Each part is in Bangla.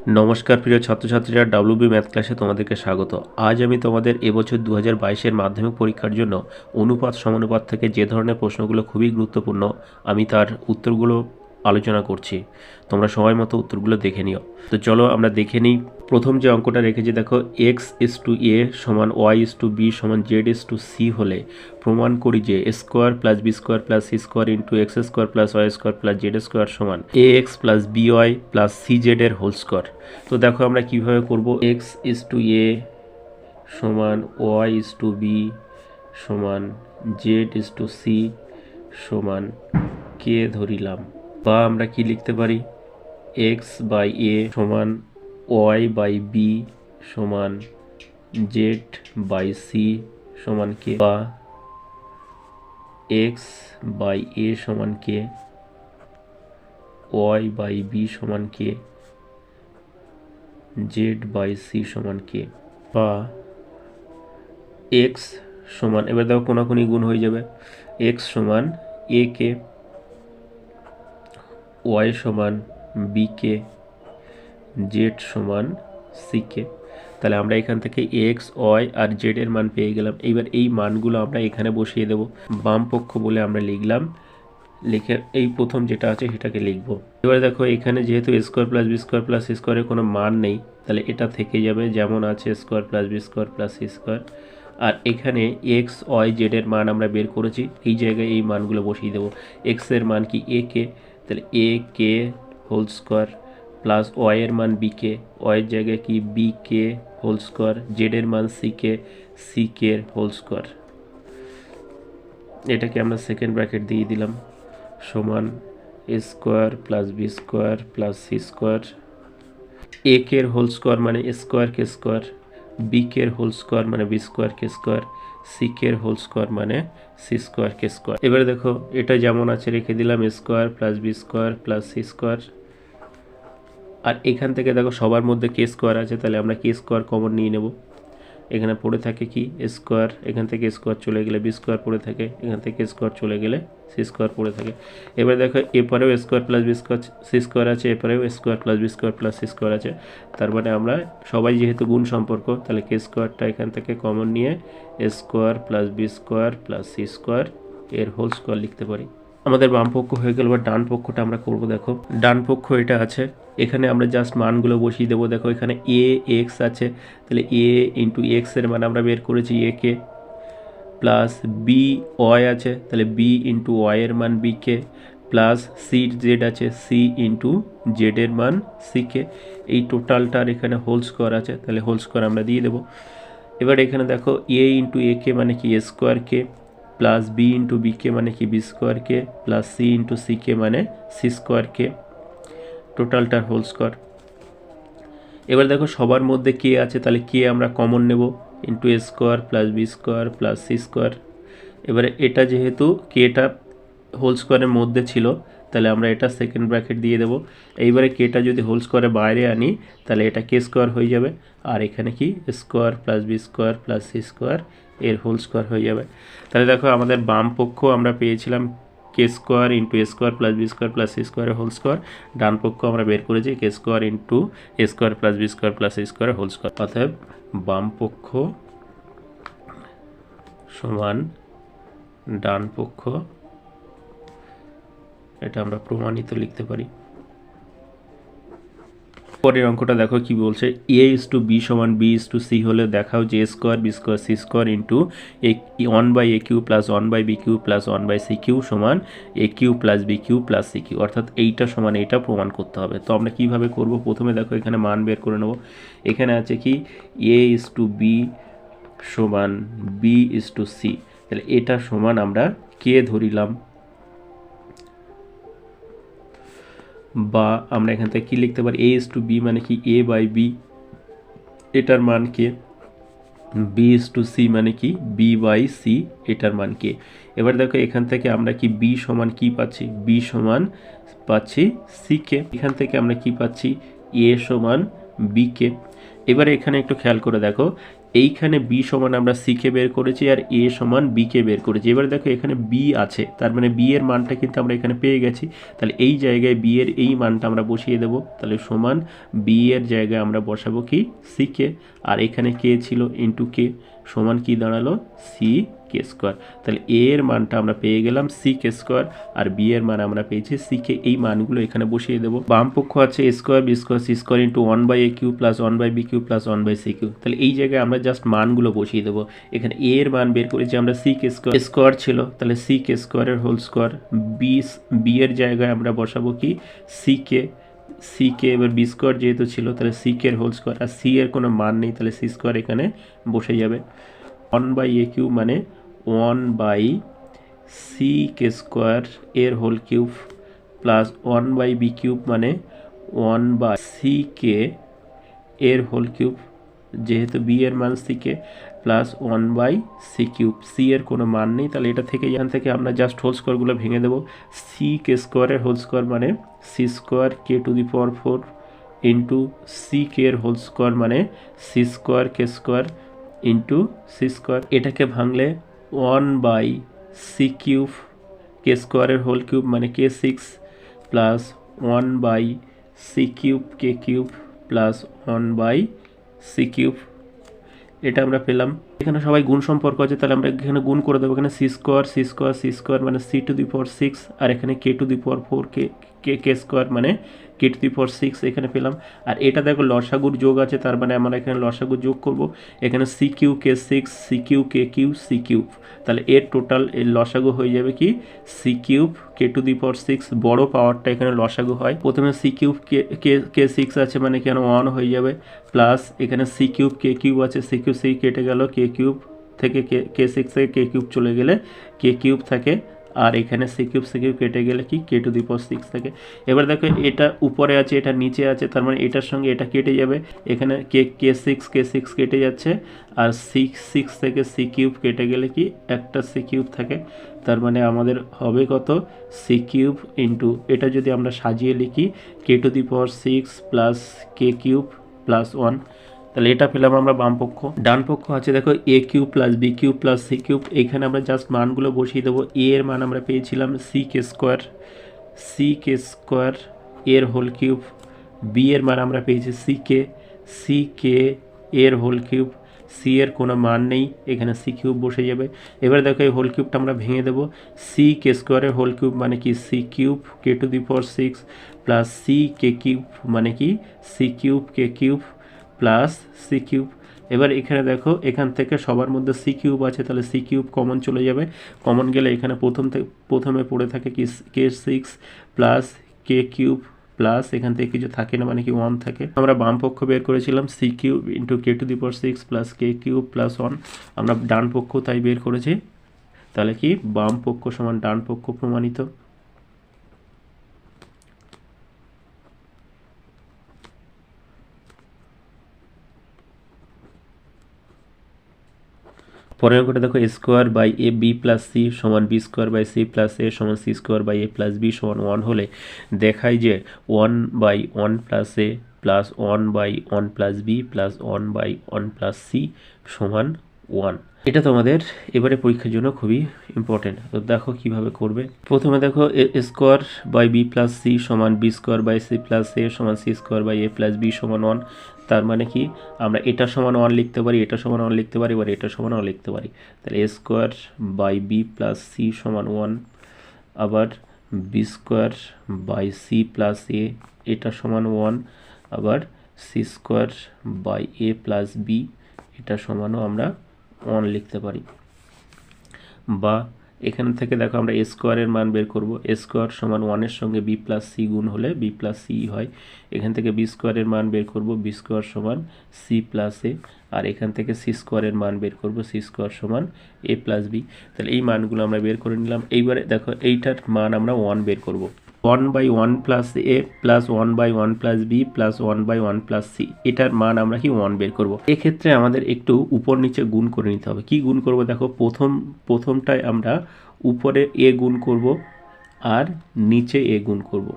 নমস্কার প্রিয় ছাত্রছাত্রীরা, ডাব্লিউবি ম্যাথ ক্লাসে তোমাদেরকে স্বাগত। আজ আমি তোমাদের এবছর 2022-এর মাধ্যমিক পরীক্ষার জন্য অনুপাত সমানুপাত থেকে যে ধরনের প্রশ্নগুলো খুবই গুরুত্বপূর্ণ আমি তার উত্তরগুলো আলোচনা করছি। তোমরা সময় মতো উত্তরগুলো দেখে নিও। তো চলো আমরা দেখে নিই। প্রথম যে অঙ্কটা রেখেছি দেখো, x:a সমান y:b সমান z:c হলে প্রমাণ করি যে a square plus b square plus c square into x square plus y square plus z square সমান ax plus by plus cz এর হোল স্কোয়ার। তো দেখো আমরা কিভাবে করব। x:a সমান y:b সমান z:c সমান k ধরিলাম, বা আমরা কি লিখতে পারি, x বাই a সমান y বাই b সমান z বাই c সমান k, বা x বাই a সমান k, y বাই b সমান k, z বাই c সমান k, বা x সমান, এবার দেখো কোনাকুনি গুণ হয়ে যাবে, x সমান a কে, y সমান b কে, z সমান c কে। তাহলে আমরা এখান থেকে x, y আর z এর মান পেয়ে গেলাম। এইবার এই মানগুলো আমরা এখানে বসিয়ে দেব। বাম পক্ষ বলে আমরা লিখলাম, লিখে এই প্রথম যেটা আছে সেটাকে লিখব। এবার দেখো এখানে যেহেতু a square plus B square plus C স্কোয়ারের কোনো মান নেই, তাহলে এটা থেকে যাবে যেমন আছে square plus B square plus C square. আর এখানে এক্স ওয়াই জেড এর মান আমরা বের করেছি, এই জায়গায় এই মানগুলো বসিয়ে দেবো। এক্স এর মান কি এ কে, তাহলে এ কে হোল স্কোয়ার প্লাস ওয়াই এর মান বি কে, ওয়াইয়ের জায়গায় কি বি কে হোল স্কোয়ার, জেড এর মান সি কে হোল স্কোয়ার। এটাকে আমরা সেকেন্ড ব্র্যাকেট দিয়ে দিলাম, সমান A square plus B square plus C square. A কের হোল স্কোয়ার মানে A square K square, B কের হোল স্কোয়ার মানে বি স্কোয়ার কে স্কোয়ার, সি কের হোল স্কোয়ার মানে সি স্কোয়ার কে স্কোয়ার। এবারে দেখো এটা যেমন আছে রেখে দিলাম, A square plus B square plus C square. আর এখান থেকে দেখো সবার মধ্যে কে স্কোয়ার আছে, তাহলে আমরা কে স্কোয়ার কমন নিয়ে নেব। এখানে পড়ে থাকে কি স্কোয়ার, এখান থেকে স্কোয়ার চলে গেলে বি স্কোয়ার পড়ে থাকে, এখান থেকে স্কোয়ার চলে গেলে সি স্কোয়ার পড়ে থাকে। এবার দেখো এরপরেও square plus B square C square আছে, এরপরেও square plus B square plus C square আছে। তার মানে আমরা সবাই যেহেতু গুণ সম্পর্ক, তাহলে কে স্কোয়ারটা এখান থেকে কমন নিয়ে square plus B square plus C square এর হোল স্কোয়ার লিখতে পারি। আমাদের বাম পক্ষ হয়ে গেল, বা ডান পক্ষটা আমরা করব। দেখো ডান পক্ষ এটা আছে, এখানে আমরা জাস্ট মানগুলো বসিয়ে দেবো। দেখো এখানে এ এক্স আছে, তাহলে এ ইন্টু এক্স এর মান আমরা বের করেছি এ কে, প্লাস বি ওয়াই আছে, তাহলে বি ইন্টু ওয়াই এর মান বি কে, প্লাস সি জেড আছে, সি ইন্টু জেড এর মান সি কে। এই টোটালটার এখানে হোল স্কোয়ার আছে, তাহলে হোল স্কোয়ার আমরা দিয়ে দেবো। এবার এখানে দেখো এ ইন্টু এ কে মানে কি a square K, plus B into B কে মানে কি বি স্কোয়ার কে, প্লাস সি ইন্টু সি কে মানে সি স্কোয়ার কে, টোটালটার হোল স্কোয়ার। এবার দেখো সবার মধ্যে কে আছে, তাহলে কে আমরা কমন নেব, into A square plus B square plus C square. এবারে এটা যেহেতু কেটা হোল স্কোয়ারের মধ্যে ছিল, তাহলে আমরা এটা সেকেন্ড ব্র্যাকেট দিয়ে দেবো। এইবারে কেটা যদি হোল স্কোয়ারের বাইরে আনি, তাহলে এটা কে স্কোয়ার হয়ে যাবে, আর এখানে কি square plus B square plus C square এর হোল স্কোয়ার হয়ে যাবে। তাহলে দেখো আমাদের বাম পক্ষ আমরা পেয়েছিলাম K square into A square plus B square plus C স্কোয়ারের হোল স্কোয়ার, ডান পক্ষ আমরা বের করেছি K square into A square plus B square plus C স্কোয়ারের হোল স্কোয়ার। অতএব বাম পক্ষ সমান ডান পক্ষ, এটা আমরা প্রমাণিত লিখতে পারি। পরের অঙ্কটা দেখো কি বলছে, এ ইস টু বি সমান বি ইস টু সি হলে দেখাও যে A square B square C square into one by A cube plus one by B cube plus one by C cube সমান A cube plus B cube plus C cube, অর্থাৎ এইটা সমান এইটা প্রমাণ করতে হবে। তো আমরা কিভাবে করব, প্রথমে দেখো এখানে মান বের করে নেব। এখানে আছে কি এ ইস টু বি সমান বি ইস টু সি, তাহলে এটা সমান আমরা কে ধরিলাম, বা আমরা এখান থেকে কী লিখতে পারি, এ ইস টু বি মানে কি এ বাই বি, এটার মান কে, বি ইস টু সি মানে কি বি বাই সি, এটার মান কে। এবার দেখো এখান থেকে আমরা কি বি সমান কি পাচ্ছি, বি সমান পাচ্ছি সি কে। এখান থেকে আমরা কি পাচ্ছি, এ সমান বি কে। এবারে এখানে একটু খেয়াল করে দেখো, এইখানে বি সমান আমরা সি কে বের করেছি আর এ সমান বি কে বের করেছি। এবার দেখো এখানে বি আছে, তার মানে বি এর মানটা কিন্তু আমরা এখানে পেয়ে গেছি। তাহলে এই জায়গায় বি এর এই মানটা আমরা বসিয়ে দেবো। তাহলে সমান বি এর জায়গায় আমরা বসাবো কি সি কে, আর এখানে কে ছিল ইন্টু কে, সমান কি দাঁড়ালো সি কে স্কোয়ার। তাহলে এ এর মানটা আমরা পেয়ে গেলাম সি কে স্কোয়ার, আর বি এর মান আমরা পেয়েছি সি কে। এই মানগুলো এখানে বসিয়ে দেবো। বাম পক্ষ আছে A square B square C square into 1/a cube plus 1/b cube plus 1/c cube. তাহলে এই জায়গায় আমরা জাস্ট মানগুলো বসিয়ে দেবো। এখানে এ এর মান বের করেছি আমরা সি কে স্কোয়ার, স্কোয়ার ছিল, তাহলে সি কে স্কোয়ারের হোল স্কোয়ার। বি এর জায়গায় আমরা বসাবো কি সি কে, সি কে এবার বি স্কোয়ার যেহেতু ছিল তাহলে সি কে এর হোল স্কোয়ার, আর সি এর কোনো মান নেই তাহলে সি স্কোয়ার এখানে বসে যাবে। 1/a কিউব মানে 1/সি কে স্কোয়ার এর হোল কিউব প্লাস 1/বি কিউব মানে 1/সি কে এর হোল কিউব, যেহেতু বি এর মান সি কে, প্লাস 1/সি কিউব। সি এর কোনো মান নেই তাহলে এটা থেকে এখান থেকে আমরা জাস্ট হোল স্কোয়ারগুলো ভেঙে দেবো। সি কে স্কোয়ারের হোল স্কোয়ার মানে C square K to the power 4 into C K এর হোল স্কোয়ার মানে সি স্কোয়ার কে স্কোয়ার ইন্টু সি স্কোয়ার। এটাকে ভাঙলে 1/সি কিউব কে স্কোয়ারের হোল কিউব মানে কে 6 প্লাস 1/সি কিউব কে কিউব প্লাস 1/সি কিউব। এটা আমরা পেলাম। এখানে সবাই গুণ সম্পর্ক আছে তাহলে আমরা এখানে গুণ করে দেবো। এখানে c square C square C square মানে সি টু দি পাওয়ার 6, আর এখানে k to the power 4 K square মানে কে টু দি পাওয়ার 6 এখানে পেলাম। আর এটা দেখো লসাগুর যোগ আছে, তার মানে আমরা এখানে লসাগু যোগ করব। এখানে C cube K 6 C cube K cube C cube, তাহলে এর টোটাল এর লসাগু হয়ে যাবে কি C cube K to the power 6। বড় পাওয়ারটা এখানে লসাগু হয়। প্রথমে সি কিউব কে 6 আছে মানে কেন 1 হয়ে যাবে, প্লাস এখানে সি কিউব কে কিউব আছে, সি কিউব সি কেটে গেল, কে কিউব থেকে কে 6 থেকে কে কিউব চলে গেলে কে কিউব থাকে, আর এখানে সি কিউব কেটে গেলে কি কে টু দি পাওয়ার 6 থাকে। এবার দেখো এটা উপরে আছে এটা নিচে আছে, তার মানে এটার সঙ্গে এটা কেটে যাবে। এখানে কে 6 কেটে যাচ্ছে, আর 6 থেকে সি কিউব কেটে গেলে কি একটা সি কিউব থাকে। তার মানে আমাদের হবে কত সি কিউব ইন্টু এটা যদি আমরা সাজিয়ে লিখি K to the power 6 plus K cube plus 1। তাহলে এটা পেলাম আমরা বাম পক্ষ। ডান পক্ষ আছে দেখো A cube plus B cube plus C cube. এখানে আমরা জাস্ট মানগুলো বসিয়ে দেবো। এ এর মান আমরা পেয়েছিলাম সি কে স্কোয়ার এর হোল কিউব, বি এর মান আমরা পেয়েছি সি কে এর হোল কিউব, সি এর কোনো মান নেই এখানে সি কিউব বসে যাবে। এবার দেখো এই হোল কিউবটা আমরা ভেঙে দেবো। সি কে স্কোয়ারের হোল কিউব মানে কি C cube K to the power 6 plus c k cube মানে কি সি কিউব কে কিউব প্লাস সি কিউব। এবার এখানে দেখো এখান থেকে সবার মধ্যে সি কিউব আছে তাহলে সি কিউব কমন চলে যাবে। কমন গেলে এখানে প্রথমে পড়ে থাকে কি কে 6 প্লাস কে কিউব প্লাস এখান থেকে কিছু থাকে না মানে কি 1 থাকে। আমরা বাম পক্ষ বের করেছিলাম c cube into k to the power 6 plus K cube plus 1। আমরা ডান পক্ষ তাই বের করেছি। তাহলে কি বাম পক্ষ সমান ডান পক্ষ প্রমাণিত। পরের অঙ্কটা দেখো A square by A B plus C সমান B square by C plus A সমান C square by A plus B সমান 1 হলে দেখায় যে 1/1 প্লাস এ plus 1/1 plus B plus 1/1 plus C সমান 1। এটা তোমাদের এবারে পরীক্ষার জন্য খুবই ইম্পর্টেন্ট। তো দেখো কিভাবে করবে। প্রথমে দেখো A square by B plus C সমান B square by C plus A সমান C square by A plus B সমান 1। তার মানে কি আমরা এটা সমান 1 লিখতে পারি, এটা সমান 1 লিখতে পারি, এবার এটা সমান 1 লিখতে পারি। তাহলে A square by B plus C সমান 1, আবার B square by C plus A এটা সমান 1, আবার C square by A plus B এটা সমানও আমরা 1 লিখতে পারি। বা এখান থেকে দেখো আমরা এ স্কোয়ারের মান বের করব। এ স্কোয়ার সমান 1-এর সঙ্গে বি প্লাস সি গুণ হলে বি প্লাস সি হয়। এখান থেকে বি স্কোয়ারের মান বের করব, বি স্কোয়ার সমান সি প্লাস এ, আর এখান থেকে সি স্কোয়ারের মান বের করব, সি স্কোয়ার সমান এ প্লাস বি। তাহলে এই মানগুলো আমরা বের করে নিলাম। এইবারে দেখো এইটার মান আমরা 1 বের করব। 1/1 প্লাস এ plus 1/1 plus B plus 1/1 plus C, এটার মান আমরা কি 1 বের করব। এক্ষেত্রে আমাদের একটু উপর নিচে গুণ করে নিতে হবে। কি গুণ করব দেখো, প্রথমটায় আমরা উপরে এ গুণ করব আর নিচে এ গুণ করব,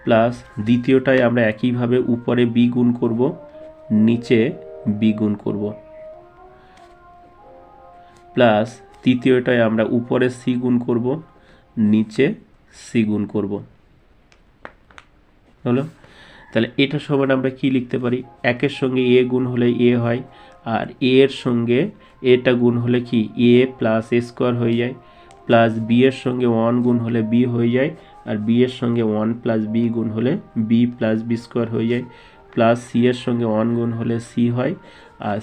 প্লাস দ্বিতীয়টায় আমরা একইভাবে উপরে বি গুণ করব নিচে বি গুণ করব, প্লাস তৃতীয়টায় আমরা উপরে সি গুণ করব, নিচে সি গুণ করব। হলো? তাহলে এটা সমান আমরা কি লিখতে পারি, একের সঙ্গে এ গুণ হলে এ হয়, আর এ এর সঙ্গে এটা গুণ হলে কি এ প্লাস এ স্কোয়ার হয়ে যায়, প্লাস বি এর সঙ্গে 1 গুণ হলে বি হয়ে যায়, আর বি এর সঙ্গে 1 প্লাস বি গুণ হলে বি প্লাস বি স্কোয়ার হয়ে যায়, প্লাস সি এর সঙ্গে 1 গুণ হলে সি হয়, আর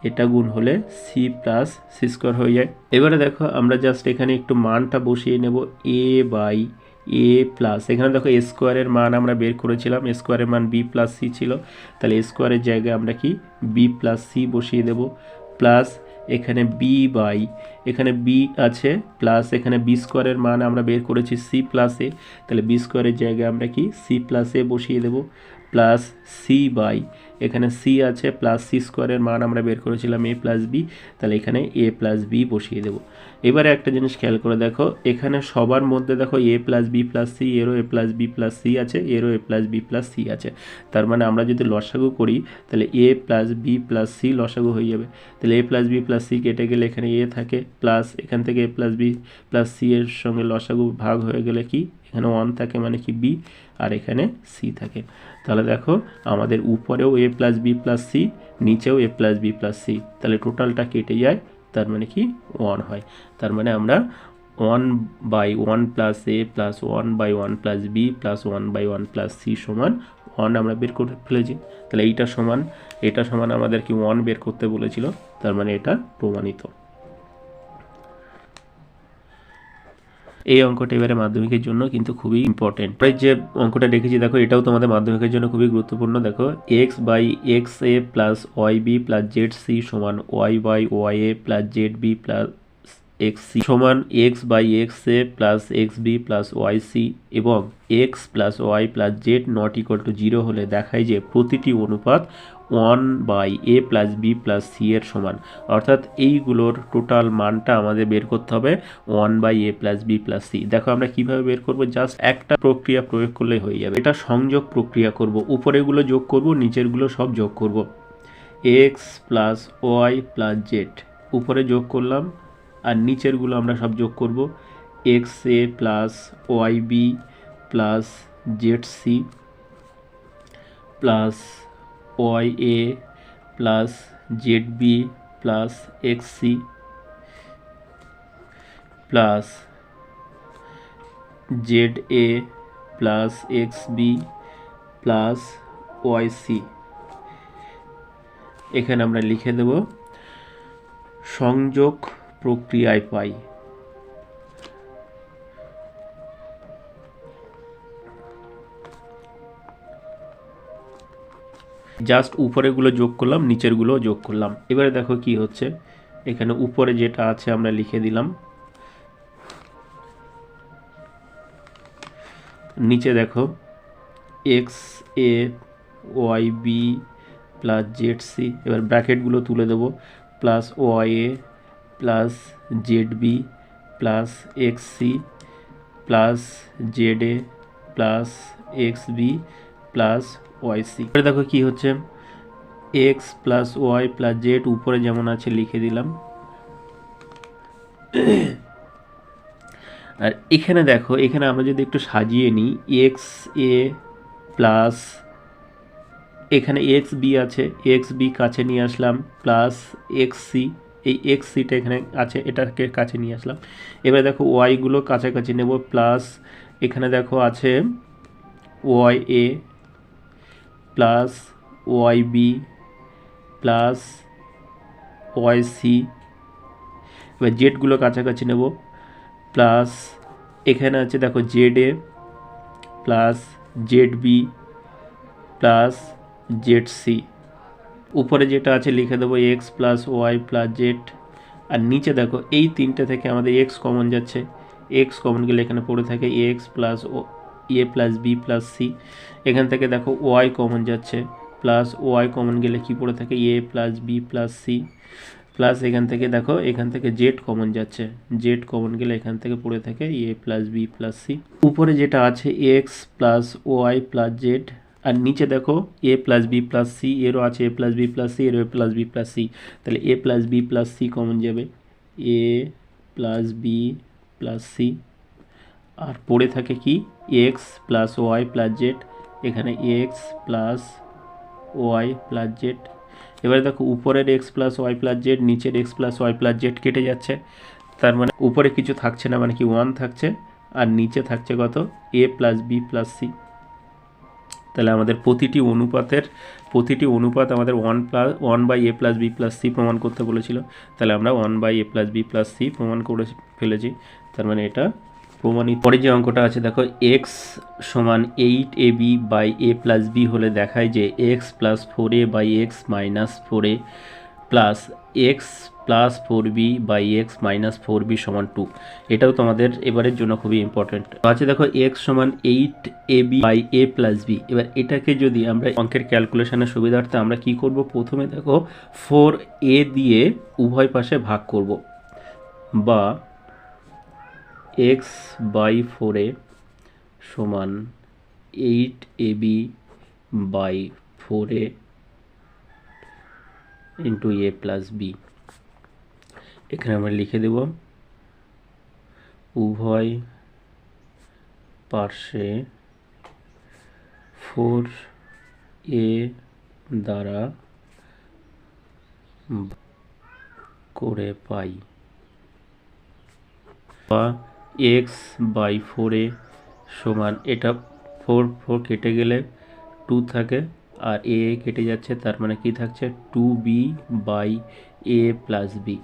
এটা গুণ হলে সি প্লাস সি স্কোয়ার হয়ে যায়। এবারে দেখো আমরা জাস্ট এখানে একটু মানটা বসিয়ে নেব, এ বাই এ প্লাস, এখানে দেখো এ স্কোয়ারের মান আমরা বের করেছিলাম, এ স্কোয়ারের মান বি প্লাস সি ছিল, তাহলে এ স্কোয়ারের জায়গায় আমরা কি বি প্লাস সি বসিয়ে দেব, প্লাস এখানে বি বাই, এখানে বি আছে, প্লাস এখানে বি স্কোয়ারের মান আমরা বের করেছি সি প্লাস এ, তাহলে বি স্কোয়ারের জায়গায় আমরা কি সি প্লাস এ বসিয়ে দেব, প্লাস সি বাই, এখানে সি আছে, প্লাস সি স্কোয়ারের মান আমরা বের করেছিলাম এ প্লাস বি, তাহলে এখানে এ প্লাস বি বসিয়ে দেব। এবারে একটা জিনিস খেয়াল করে দেখো, এখানে সবার মধ্যে দেখো a plus B plus c, এরও a plus B plus C আছে, এরও a plus B plus C আছে, তার মানে আমরা যদি লসাগু করি তাহলে a plus B plus C লসাগু হয়ে যাবে, তাহলে a plus B plus C কেটে গেলে এখানে এ থাকে, প্লাস এখান থেকে এ প্লাস বি প্লাস সি এর সঙ্গে লসাগু ভাগ হয়ে গেলে কি এখানে 1 থাকে, মানে কি বি, আর এখানে সি থাকে। তাহলে দেখো আমাদের উপরেও এ প্লাস বি প্লাস সি, নিচেও এ প্লাস বি প্লাস সি, তাহলে টোটালটা কেটে যায়, তার মানে কি 1 হয়। তার মানে আমরা 1/1 প্লাস এ plus 1/1 plus B plus 1/1 plus C সমান 1 আমরা বের করে ফেলেছি। তাহলে এইটা সমান আমাদের কি 1 বের করতে বলেছিল, তার মানে এটা প্রমাণিত। এই অঙ্কটা এবারে মাধ্যমিকের জন্য কিন্তু খুবই ইম্পর্টেন্ট। যে অঙ্কটা দেখেছি দেখো, এটাও তোমাদের মাধ্যমিকের জন্য খুবই গুরুত্বপূর্ণ। দেখো X by X A plus Y B plus Z C সমান Y by Y A plus Z B plus x C সমান X by X A plus x B plus Y C, এবং X plus Y plus Z not equal to 0 হলে দেখায় যে প্রতিটি অনুপাত 1/a plus B plus C এর সমান, অর্থাৎ এইগুলোর টোটাল মানটা আমাদের বের করতে হবে 1/a plus B plus C. দেখো আমরা কিভাবে বের করব, জাস্ট একটা প্রক্রিয়া প্রয়োগ করলেই হয়ে যাবে। এটা সংযোগ প্রক্রিয়া করব, উপরেগুলো যোগ করব, নিচেরগুলো সব যোগ করব। X plus Y plus z উপরে যোগ করলাম, আর নিচেরগুলো আমরা সব যোগ করব। X A plus Y B plus Z c plus y A plus Z B plus x c plus z a plus x B plus Y c. এখানে আমরা লিখে দেব সংযোগ প্রক্রিয়ায় পাই। জাস্ট উপরেগুলো যোগ করলাম, নিচেরগুলো যোগ করলাম। এবারে দেখো কি হচ্ছে, এখানে উপরে যেটা আছে আমরা লিখে দিলাম, নিচে দেখো x a y B plus Z c, এবার ব্র্যাকেটগুলো তুলে দেবো, plus y A plus Z B plus x c plus z a plus x B plus Y c. এবারে দেখো কি হচ্ছে, x plus Y plus z উপরে যেমন আছে লিখে দিলাম, আর এখানে দেখো, এখানে আমরা যদি একটু সাজিয়ে নিই, এক্স এ প্লাস এখানে এক্স বি আছে, এক্স বি কাছে নিয়ে আসলাম, প্লাস এক্স সি, এই এক্স সিটা এখানে আছে, এটাকে কাছে নিয়ে আসলাম। এবার দেখো ওয়াইগুলো কাছাকাছি নেব, প্লাস এখানে দেখো আছে ওয়াই এ plus Y B plus Y c, এবার জেডগুলো কাছাকাছি নেব, প্লাস এখানে আছে দেখো z a plus Z B plus Z c. উপরে যেটা আছে লিখে দেবো x plus Y plus z, আর নিচে দেখো এই তিনটে থেকে আমাদের এক্স কমন যাচ্ছে, এক্স কমন গেলে এখানে পড়ে থাকে এক্স প্লাস এ প্লাস বি প্লাস সি। এখান থেকে দেখো ওয়াই কমন যাচ্ছে, প্লাস ওয়াই কমন গেলে কি পড়ে থাকে a plus B plus c, plus এখান থেকে দেখো এখান থেকে জেড কমন যাচ্ছে, জেড কমন গেলে এখান থেকে পড়ে থাকে a plus B plus c. উপরে যেটা আছে x plus Y plus z, আর নিচে দেখো a plus B plus c, এরও আছে a plus B plus c, এরও a plus B plus c, তাহলে a plus B plus c common যাবে, a plus B plus c. আর পড়ে থাকে কি x plus Y plus z, এখানে x plus Y plus z. এবারে দেখো উপরের x plus Y plus z, নিচের x plus Y plus z কেটে যাচ্ছে, তার মানে উপরে কিছু থাকছে না, মানে কি 1 থাকছে, আর নিচে থাকছে কত এ প্লাস বি প্লাস সি। তাহলে আমাদের প্রতিটি অনুপাত আমাদের 1/a plus B plus C প্রমাণ করতে বলেছিল, তাহলে আমরা 1/a plus B plus C প্রমাণ করে ফেলেছি, তার মানে এটা প্রমাণিত। পরে যে অঙ্কটা আছে দেখো, এক্স সমান 8ab by A plus B হলে দেখায় যে x plus 4a by x minus 4a plus x plus 4b by x minus 4b সমান 2। এটাও তোমাদের এবারের জন্য খুবই ইম্পর্টেন্ট আছে। দেখো এক্স সমান 8ab by A plus B, এবার এটাকে যদি আমরা অঙ্কের ক্যালকুলেশনের সুবিধার্থে আমরা কি করব, প্রথমে দেখো 4a দিয়ে উভয় পাশে ভাগ করব, বা এক্স বাই 4a সমান 8ab by 4a into a plus b. এখানে আমরা লিখে দেব উভয় পার্শ্বে 4a দ্বারা করে পাই, বা এক্স বাই 4a সমান, এটা 4 কেটে গেলে 2 থাকে, আর এ কেটে যাচ্ছে, তার মানে কি থাকছে 2b by A plus B.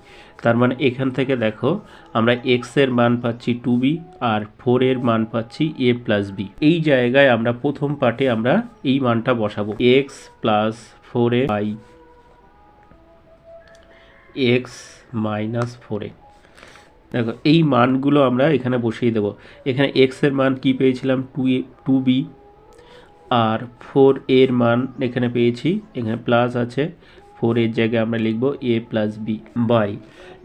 তার মানে এখান থেকে দেখো আমরা এক্স এর মান পাচ্ছি 2b আর 4 এর মান পাচ্ছি এ প্লাস বি। এই জায়গায় আমরা প্রথম পার্টে আমরা এই মানটা বসাবো, x plus 4a by x minus 4a। দেখো এই মানগুলো আমরা এখানে বসিয়ে দেব। এখানে এক্স এর মান কি পেয়েছিলাম 2b, আর 4 এর মান এখানে পেয়েছি, এখানে প্লাস আছে, 4 এর জায়গায় আমরা লিখব এ প্লাস বি বাই,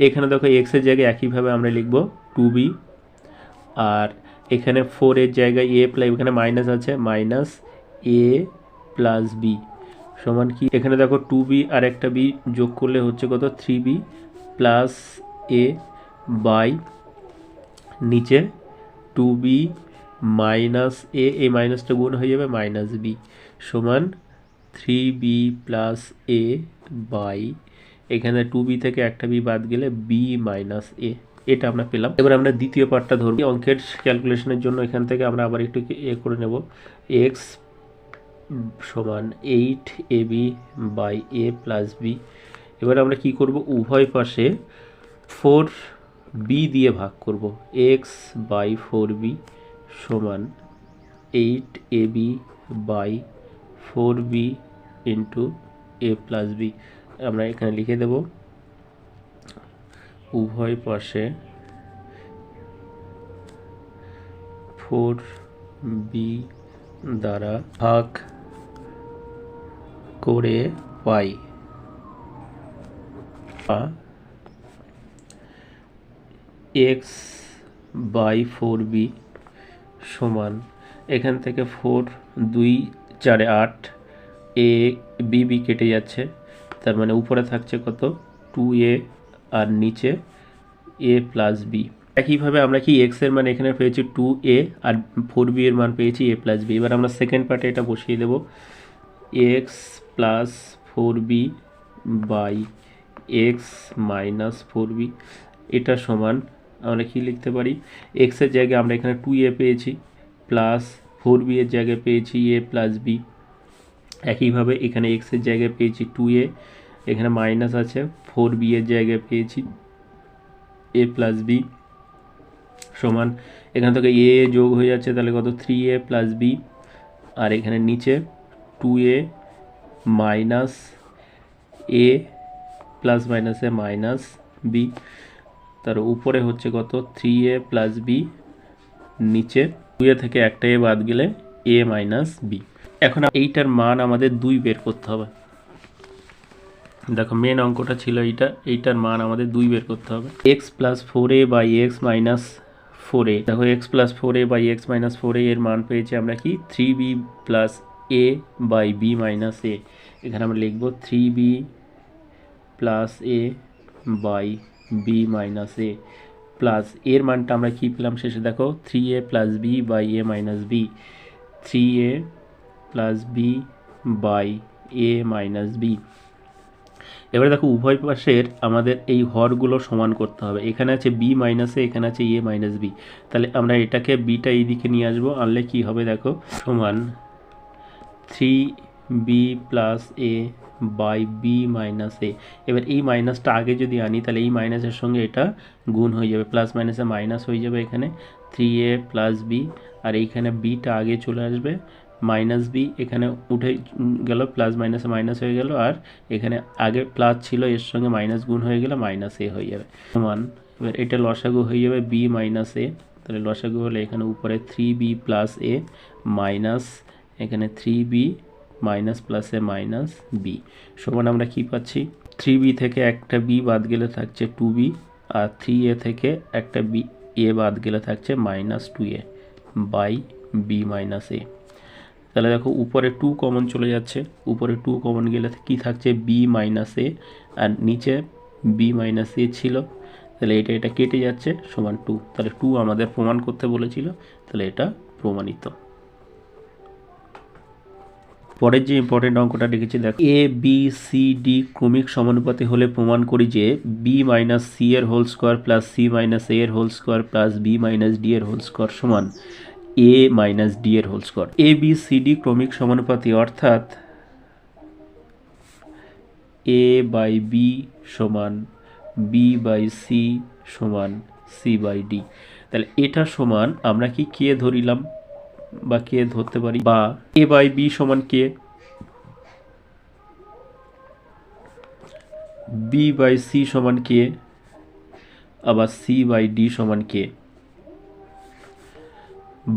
এখানে দেখো এক্স এর জায়গায় একইভাবে আমরা লিখব 2b, আর এখানে 4 এর জায়গায় এ প্লাস, এখানে মাইনাস আছে, মাইনাস এ প্লাস বি সমান কি, এখানে দেখো 2b আর একটা বি যোগ করলে হচ্ছে কত 3b প্লাস এ বাই নিচে 2b মাইনাস এ, এই মাইনাসটা গুণ হয়ে যাবে মাইনাস বি সমান 3b প্লাস এ বাই, এখানে 2b থেকে একটা বি বাদ গেলে বি মাইনাস এ, এটা আমরা পেলাম। এবার আমরা দ্বিতীয় পার্টটা ধরব অঙ্কের ক্যালকুলেশনের জন্য। এখান থেকে আমরা আবার একটু করে নেব, এক্স সমান 8ab by A plus B. এবার আমরা কি করব, উভয় পাশে 4b দিয়ে ভাগ করব, এক্স বাই 4b সমান 8ab by 4b into a plus b. আমরা এখানে লিখে দেব উভয় পাশে 4b দ্বারা ভাগ করে পাই, এক্স বাই 4b সমান, এখান থেকে 4 2 4 8, এ বি কেটে যাচ্ছে, তার মানে উপরে থাকছে কত 2a আর নিচে এ প্লাস বি। একইভাবে আমরা কি এক্স এর মান এখানে পেয়েছি 2a আর 4b এর মান পেয়েছি এ প্লাস বি। এবার আমরা সেকেন্ড পার্টে এটা বসিয়ে দেব, x plus 4b by x minus 4b, এটা সমান আমরা কি লিখতে পারি, এক্স এর জায়গায় আমরা এখানে 2a পেয়েছি প্লাস 4b এর জায়গায় পেয়েছি এ প্লাস বি। একইভাবে এখানে এক্স এর জায়গায় পেয়েছি 2a, এখানে মাইনাস আছে, 4b এর জায়গায় পেয়েছি এ প্লাস বি সমান, এখান থেকে এ যোগ হয়ে যাচ্ছে, তাহলে কত 3a প্লাস বি, আর এখানে নিচে 2a মাইনাস এ প্লাস মাইনাসে মাইনাস বি, তার উপরে হচ্ছে কত 3a প্লাস বি, নিচে 2a থেকে একটা এ বাদ গেলে এ মাইনাস বি। এখন এইটার মান আমাদের 2 বের করতে হবে। দেখো মেন অঙ্কটা ছিল এইটার মান আমাদের 2 বের করতে হবে। X plus 4a by x minus 4a, দেখো x plus 4a by x minus 4a এর মান পেয়েছি আমরা কি 3b plus a a by b minus a, এখানে আমরা লিখব 3b plus a by b minus a plus এর মানটা আমরা কী পেলাম শেষে দেখো 3a plus b by a minus b, 3a plus b by a minus b. এবারে দেখো উভয় পাশের আমাদের এই হরগুলো সমান করতে হবে। এখানে আছে বি মাইনাস এ, এখানে আছে এ মাইনাস বি, তাহলে আমরা এটাকে বিটা এই দিকে নিয়ে আসবো, আনলে কি হবে দেখো সমান 3b plus a by b minus a. এবার এই মাইনাসটা আগে যদি আনি তাহলে এই মাইনাসের সঙ্গে এটা গুণ হয়ে যাবে, প্লাস মাইনাসে মাইনাস হয়ে যাবে, এখানে 3a প্লাস বি, আর এইখানে বিটা আগে চলে আসবে, মাইনাস বি এখানে উঠে গেল, প্লাস মাইনাসে মাইনাস হয়ে গেল, আর এখানে আগে প্লাস ছিল এর সঙ্গে মাইনাস গুণ হয়ে গেলে মাইনাস এ হয়ে যাবে সমান। এবার এটা লসাগু হয়ে যাবে বি মাইনাস এ, তাহলে লসাগু হলে এখানে উপরে 3b প্লাস এ মাইনাস এখানে 3b মাইনাস প্লাসে মাইনাস বি সমান আমরা কি পাচ্ছি 3b থেকে একটা বি বাদ গেলে থাকছে 2b, আর 3a থেকে একটা বি এ বাদ গেলে থাকছে minus 2a by b minus a. তাহলে দেখো উপরে 2 কমন চলে যাচ্ছে, উপরে 2 কমন গেলে কি থাকছে বি মাইনাস এ, আর নিচে বি মাইনাস এ ছিল, তাহলে এটা কেটে যাচ্ছে সমান 2, তাহলে 2 আমাদের প্রমাণ করতে বলেছিল, তাহলে এটা প্রমাণিত। পরের যে ইম্পর্টেন্ট অঙ্কটা লিখেছি দেখো, এ বি সি ডি ক্রমিক সমানুপাতি হলে প্রমাণ করি যে বি মাইনাস সি এর whole square plus c minus a এর whole square plus b minus d এর হোল স্কোয়ার সমান এ মাইনাস ডি এর whole square. A b c d ক্রমিক সমানুপাতি অর্থাৎ এ বাই বি সমান বি বাই সি সমান সি বাই ডি। তাহলে এটা সমান আমরা কি কে ধরিলাম বা কে ধরতে পারি, বা এ বাই বি সমান কে, বি বাই সি সমান কে, আবার সি বাই ডি সমান কে,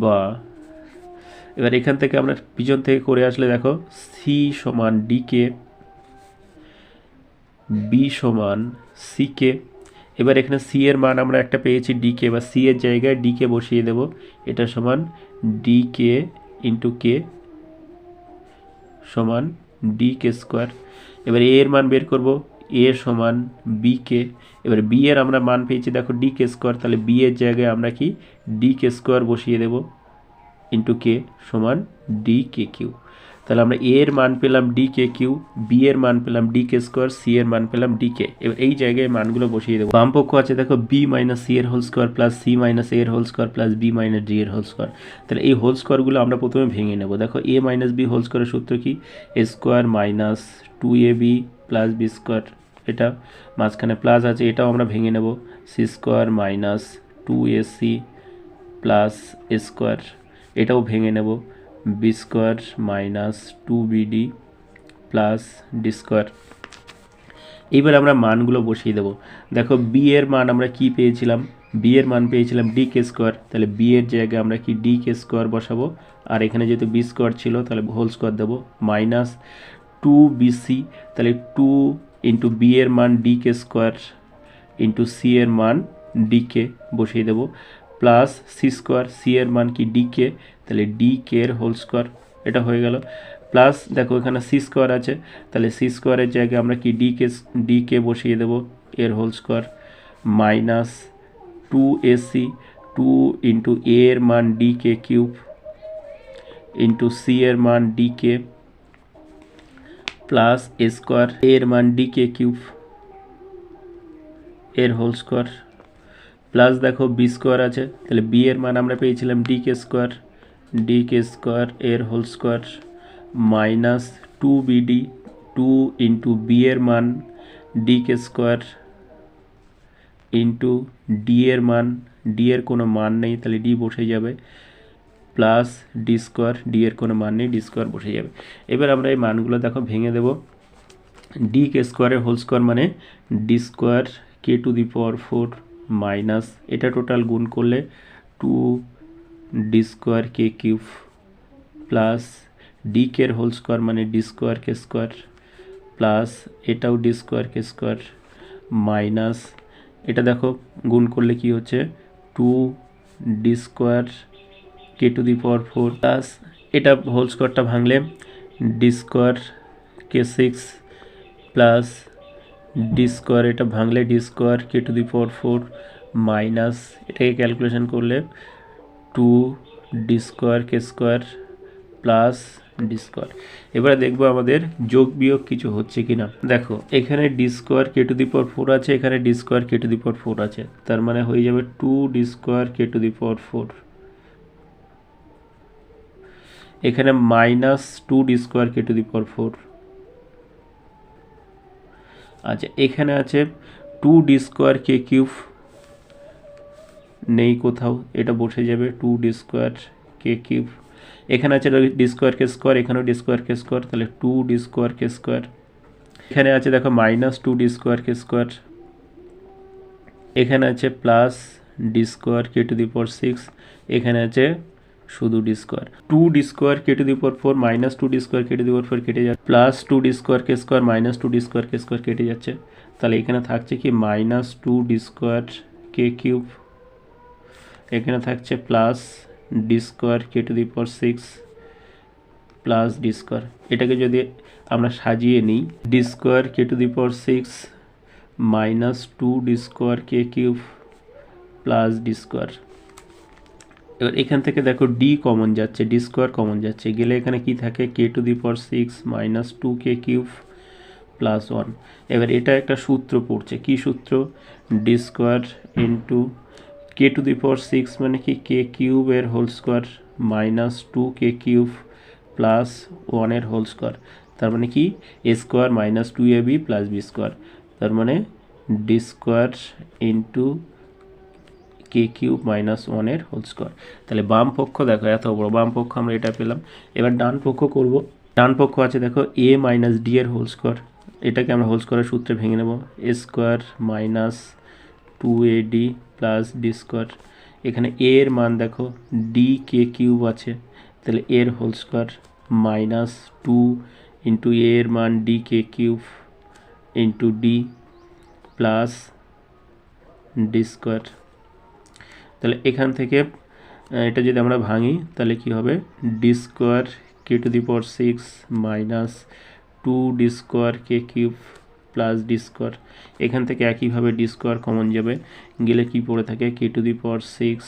বা এবার এখান থেকে আমরা পিছন থেকে করে আসলে দেখো সি সমান ডি কে, বি সমান সি কে। এবার এখানে সি এর মান আমরা একটা পেয়েছি ডি কে, বা সি এর জায়গায় ডি কে বসিয়ে দেব, এটা সমান ডি কে ইন্টু কে সমান ডি কে স্কোয়ার। এবার এ এর মান বের করব, এ সমান বি কে, এবার বি এর আমরা মান পেয়েছি দেখো ডি কে স্কোয়ার, তাহলে বি এর জায়গায় আমরা কি ডি কে স্কোয়ার বসিয়ে দেব ইন্টু কে সমান ডি কে কিউ। তাহলে আমরা এ এর মান পেলাম ডি কে কিউ, বি এর মান পেলাম ডি কে স্কোয়ার, সি এর মান পেলাম ডি কে। এবার এই জায়গায় মানগুলো বসিয়ে দেবো। বাম পক্ষ আছে দেখো বি মাইনাস সি এর whole square plus c minus a এর whole square plus b minus d এর হোল স্কোয়ার। তাহলে এই হোল স্কোয়ারগুলো আমরা প্রথমে ভেঙে নেব। দেখো এ মাইনাস বি হোল স্কোয়ারের সূত্র কি, a square minus 2ab plus B square, এটা মাঝখানে প্লাস আছে, এটাও আমরা ভেঙে নেব, c square minus 2ac plus a square, এটাও ভেঙে নেব, b square minus 2bd plus d square. এইবার আমরা মানগুলো বসিয়ে দেবো। দেখো বি এর মান আমরা কি পেয়েছিলাম, বি এর মান পেয়েছিলাম ডি কে স্কোয়ার, তাহলে বি এর জায়গায় আমরা কি ডি কে স্কোয়ার বসাবো, আর এখানে যেহেতু বি স্কোয়ার ছিল তাহলে হোল স্কোয়ার দেবো, মাইনাস 2bc, তাহলে 2 ইন্টু বি এর মান d k square into c এর মান ডি কে বসিয়ে দেবো, প্লাস সি স্কোয়ার, সি এর মান কি ডি কে, তাহলে ডি কে এর হোল স্কোয়ার, এটা হয়ে গেল, প্লাস দেখো এখানে সি স্কোয়ার আছে, তাহলে সি স্কোয়ারের জায়গায় আমরা কি ডি কে বসিয়ে দেবো এর whole square, minus 2ac, 2 into a এর মান d k cube into c এর মান d k plus a square, এর মান ডি কে কিউব এর হোল স্কোয়ার, প্লাস দেখো বি স্কোয়ার আছে, তাহলে বি এর মান আমরা পেয়েছিলাম ডি কে স্কোয়ার এর whole square, minus 2bd, 2 into b এর মান d k square into d এর মান, ডি এর কোনো মান নেই তাহলে ডি বসে যাবে, প্লাস ডি স্কোয়ার, ডি এর কোনো মান নেই, ডি স্কোয়ার বসে যাবে। এবার আমরা এই মানগুলো দেখো ভেঙে দেব, ডি কে স্কোয়ারের হোল স্কোয়ার মানে d square K to the power 4 minus এটা টোটাল গুণ করলে 2 ডি স্কোয়ার কে কিউব প্লাস ডি কের হোল স্কোয়ার মানে ডি স্কোয়ার কে স্কোয়ার প্লাস এটাও ডি স্কোয়ার কে স্কোয়ার মাইনাস এটা দেখো গুণ করলে কি হচ্ছে 2 d square K to the power 4 plus এটা হোল স্কোয়ারটা ভাঙলে D square K six plus d square, এটা ভাঙলে D square K to the power 4 minus এটাকে ক্যালকুলেশন করলে 2 ডি স্কোয়ার কে স্কোয়ার প্লাস ডি স্কোয়ার। এবারে দেখবো আমাদের যোগ বিয়োগ কিছু হচ্ছে কিনা। দেখো এখানে d square K to the power 4 আছে, এখানে d square K to the power 4 আছে, তার মানে হয়ে যাবে 2 d square K to the power 4। এখানে minus 2 d square K to the power 4। আচ্ছা এখানে আছে 2 ডি স্কোয়ার কে কিউব, নেই কোথাও, এটা বসে যাবে 2 ডি স্কোয়ার কে কিউব। এখানে আছে ডি স্কোয়ার কে স্কোয়ার, এখানেও ডি স্কোয়ার কে স্কোয়ার, তাহলে 2 ডি স্কোয়ার কে স্কোয়ার। এখানে আছে দেখো মাইনাস 2 ডি স্কোয়ার কে স্কোয়ার, এখানে আছে plus d square K to the power 6, এখানে আছে শুধু d square. 2 d square K to the power 4 minus 2 d square K to the power 4 কেটে যাচ্ছে, প্লাস 2 ডি স্কোয়ার কে স্কোয়ার মাইনাস 2 ডি স্কোয়ার কে স্কোয়ার কেটে যাচ্ছে, তাহলে এখানে থাকছে কি মাইনাস 2 ডি স্কোয়ার কে কিউব, এখানে থাকছে plus d square K to the power 6 plus d square. এটাকে যদি আমরা সাজিয়ে নিই, D square K to the power 6 minus 2 d square K cube plus d square. এবার এখান থেকে দেখো ডি কমন যাচ্ছে, ডি স্কোয়ার কমন যাচ্ছে, গেলে এখানে কি থাকে k to the power 6 minus 2 k cube plus 1। এবার এটা একটা সূত্র পড়ছে, কি সূত্র, d square into k to the power 6 মানে কি কে কিউবের whole square minus 2 k cube plus 1 এর হোল স্কোয়ার, তার মানে কি a square minus 2ab plus B square, তার মানে d square into k cube minus 1 এর হোল স্কোয়ার। তাহলে বাম পক্ষ দেখো এত বড় বাম পক্ষ আমরা এটা পেলাম। এবার ডান পক্ষ করব, ডান পক্ষ আছে দেখো এ মাইনাস ডি এর হোল স্কোয়ার, এটাকে আমরা হোল স্কোয়ারের সূত্রে ভেঙে নেব, a square minus 2ad plus d square. এখানে এ এর মান দেখো ডি কে কিউব আছে, তাহলে এর whole square minus 2 into a এর মান d k cube into d plus d square. তাহলে এখান থেকে এটা যদি আমরা ভাঙি তাহলে কি হবে D square K to the power 6 minus 2 d square K cube plus d square. এখান থেকে একইভাবে ডি স্কোয়ার কমন যাবে, গেলে কি পড়ে থাকে k to the power 6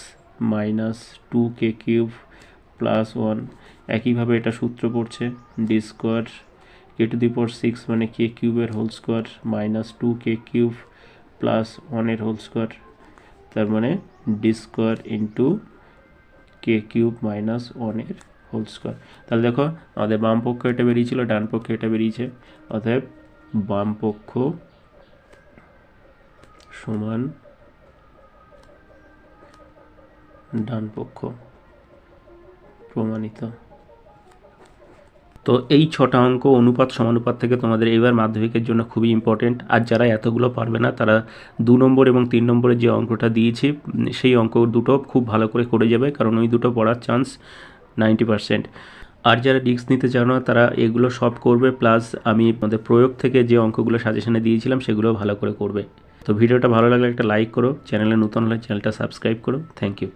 minus 2 k cube plus 1। একইভাবে এটা সূত্র পড়ছে d square K to the power 6 মানে কে কিউবের whole square minus 2 k cube plus 1 এর হোল স্কোয়ার, তার মানে d square into k cube minus 1 এর হোল স্কোয়ার। তাহলে দেখো আমাদের বাম পক্ষ এটা বেরিয়েছিল, ডান পক্ষ এটা বেরিয়েছে, অতএব বাম পক্ষ সমান ডান পক্ষ, প্রমাণিত। তো এই 6টা অঙ্ক অনুপাত সমানুপাত থেকে তোমাদের এবার মাধ্যমিকের জন্য খুবই ইম্পর্টেন্ট। আর যারা এতগুলো পারবে না তারা 2 নম্বর এবং 3 নম্বরের যে অঙ্কটা দিয়েছি সেই অঙ্ক দুটো খুব ভালো করে করে যাবে, কারণ ওই দুটো পড়ার চান্স 90%। আর যারা রিস্ক নিতে চাও না তারা এগুলো সব করবে, প্লাস আমি আমাদের প্রয়োগ থেকে যে অঙ্কগুলো সাজেশনে দিয়েছিলাম সেগুলো ভালো করে করবে। তো ভিডিওটা ভালো লাগলে একটা লাইক করো, চ্যানেলে নতুন হলে চ্যানেলটা সাবস্ক্রাইব করো। Thank you.